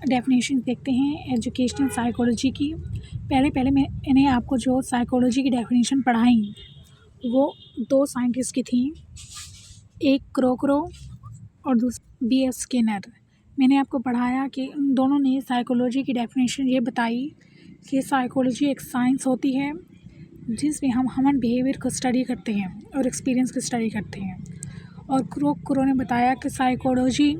Definition देखते हैं educational psychology की। पहले मैं इन्हें आपको जो साइकोलॉजी की डेफिनेशन पढ़ाई वो 2 साइंटिस्ट की थी, एक क्रोकरो और दूसरा B.F. स्किनर। मैंने आपको पढ़ाया कि उन दोनों ने साइकोलॉजी की डेफिनेशन ये बताई कि साइकोलॉजी एक साइंस होती है जिसमें हम ह्यूमन बिहेवियर को स्टडी करते हैं और एक्सपीरियंस को स्टडी करते हैं। और क्रोकरो ने बताया कि साइकोलॉजी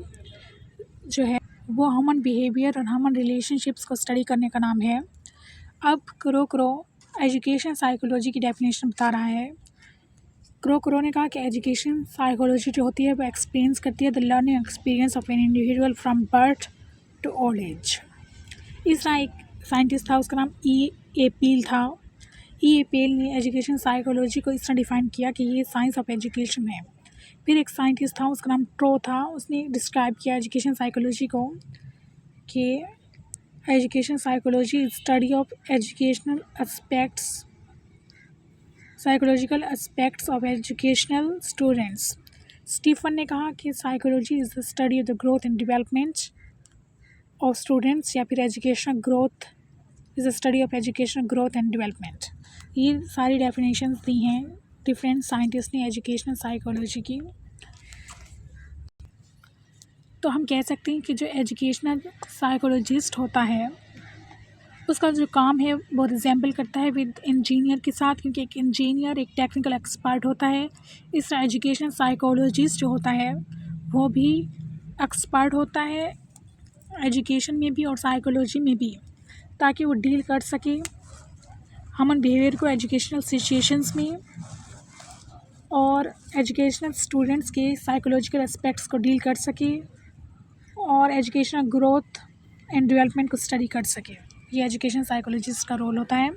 जो है वो ह्यूमन बिहेवियर और ह्यूमन रिलेशनशिप्स को स्टडी करने का नाम है। अब क्रोकरो एजुकेशन साइकोलॉजी की डेफिनेशन बता रहा है। क्रोकरो ने कहा कि एजुकेशन साइकोलॉजी जो होती है वो एक्सपीरियंस करती है the learning experience of an individual from birth to old age. इस तरह एक साइंटिस्ट था, उसका नाम E. एपील था। E. एपील ने एजुकेशन साइकोलॉजी को इस तरह डिफ़ाइन किया कि ये साइंस ऑफ एजुकेशन है। फिर एक साइंटिस्ट था, उसका नाम ट्रो था, उसने डिस्क्राइब किया एजुकेशन साइकोलॉजी को कि education psychology study of educational aspects psychological aspects of educational students. Stephen ने कहा कि psychology is the study of the growth and development of students, या फिर educational growth is the study of educational growth and development. ये सारी definitions दी हैं different scientist ने एजुकेशनल साइकोलॉजी की। तो हम कह सकते हैं कि जो एजुकेशनल साइकोलॉजिस्ट होता है उसका जो काम है वो रिजेंबल करता है विद इंजीनियर के साथ, क्योंकि एक इंजीनियर एक टेक्निकल एक्सपर्ट होता है। इस तरह एजुकेशन साइकोलॉजिस्ट जो होता है वो भी एक्सपर्ट होता है एजुकेशन में भी और साइकोलॉजी में भी, ताकि वो डील कर सके ह्यूमन बिहेवियर को एजुकेशनल सिचुएशंस में और एजुकेशनल स्टूडेंट्स के साइकोलॉजिकल एस्पेक्ट्स को डील कर सके और एजुकेशनल ग्रोथ एंड डेवलपमेंट को स्टडी कर सके। ये एजुकेशन साइकोलॉजिस्ट का रोल होता है।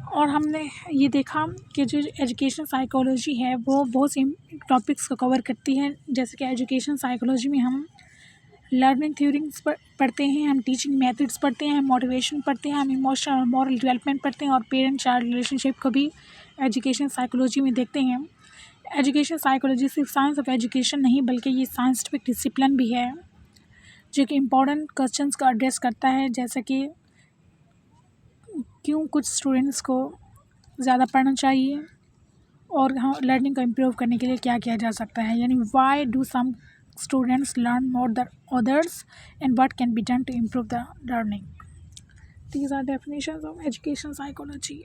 और हमने ये देखा कि जो एजुकेशन साइकोलॉजी है वो बहुत सी टॉपिक्स को कवर करती है, जैसे कि एजुकेशन साइकोलॉजी में हम लर्निंग थ्योरीज पढ़ते हैं, हम टीचिंग मेथड्स पढ़ते हैं, हम मोटिवेशन पढ़ते हैं, हम इमोशनल और मॉरल डेवलपमेंट पढ़ते हैं और पेरेंट चाइल्ड रिलेशनशिप को भी एजुकेशन साइकोलॉजी में देखते हैं। एजुकेशन साइकोलॉजी सिर्फ साइंस ऑफ एजुकेशन नहीं बल्कि ये साइंटिफिक डिसिप्लिन भी है जो कि इम्पोर्टेंट क्वेश्चंस को एड्रेस करता है, जैसे कि क्यों कुछ स्टूडेंट्स को ज़्यादा पढ़ना चाहिए और लर्निंग को इम्प्रूव करने के लिए क्या किया जा सकता है, यानी why do some students learn more than others and what can be done to improve the learning. These are definitions of education psychology.